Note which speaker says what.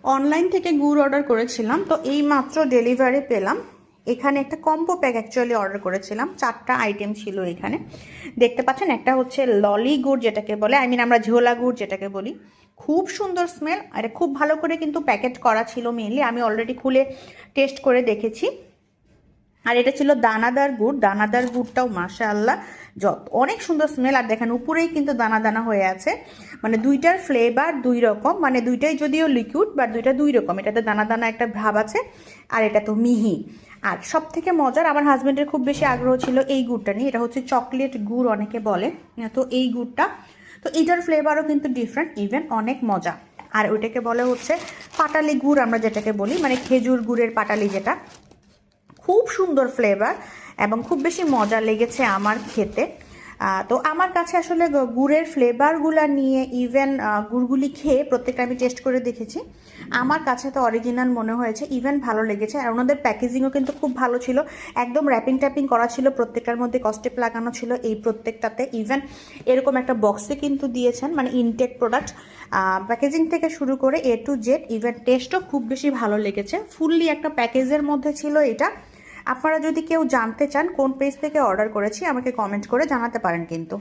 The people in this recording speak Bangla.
Speaker 1: অনলাইন থেকে গুড় অর্ডার করেছিলাম, তো এই মাত্র ডেলিভারি পেলাম। এখানে একটা কম্বো প্যাক অ্যাকচুয়ালি অর্ডার করেছিলাম, 4টা আইটেম ছিল এখানে। দেখতে পাচ্ছেন, একটা হচ্ছে ললি গুড় যেটাকে বলে, আমরা ঝোলা গুড় যেটাকে বলি। খুব সুন্দর স্মেল, আর খুব ভালো করে কিন্তু প্যাকেট করা ছিল মেনলি। আমি অলরেডি খুলে টেস্ট করে দেখেছি। আর এটা ছিল দানাদার গুড়। দানাদার গুড়টাও মাশাআল্লাহ অনেক সুন্দর স্মেল। আর দেখেন উপরেই কিন্তু দানা দানা হয়ে আছে, মানে দুইটার ফ্লেভার দুই রকম, মানে দুইটাই যদিও লিকুইড বাট দুইটা দুই রকম। এটাতে দানা দানা একটা ভাব আছে, আর এটা তো মিহি। আর সব থেকে মজার, আমার হাজব্যান্ডের খুব বেশি আগ্রহ ছিল এই গুড়টা নিয়ে। এটা হচ্ছে চকলেট গুড় অনেকে বলে, তো এই গুড়টা, তো এটার ফ্লেভারও কিন্তু ডিফারেন্ট, ইভেন অনেক মজা। আর ওইটাকে বলে হচ্ছে পাটালি গুড়, আমরা যেটাকে বলি, মানে খেজুর গুড়ের পাটালি যেটা। খুব সুন্দর ফ্লেভার এবং খুব বেশি মজা লেগেছে আমার খেতে। তো আমার কাছে আসলে গুড়ের ফ্লেভারগুলো নিয়ে, ইভেন গুড়গুলি খেয়ে প্রত্যেকটা আমি টেস্ট করে দেখেছি, আমার কাছে তো অরিজিনাল মনে হয়েছে, ইভেন ভালো লেগেছে। আর ওনাদের প্যাকেজিংও কিন্তু খুব ভালো ছিল, একদম র্যাপিং ট্যাপিং করা ছিল, প্রত্যেকটার মধ্যে কস্টেপ লাগানো ছিল এই প্রত্যেকটাতে। ইভেন এরকম একটা বক্সে কিন্তু দিয়েছেন, মানে ইনটেক প্রোডাক্ট, প্যাকেজিং থেকে শুরু করে এ টু জেড। ইভেন টেস্টও খুব বেশি ভালো লেগেছে, ফুললি একটা প্যাকেজের মধ্যে ছিল এটা। আপনারা যদি কেউ জানতে চান কোন পেজ থেকে অর্ডার করেছি, আমাকে কমেন্ট করে জানাতে পারেন কিন্তু।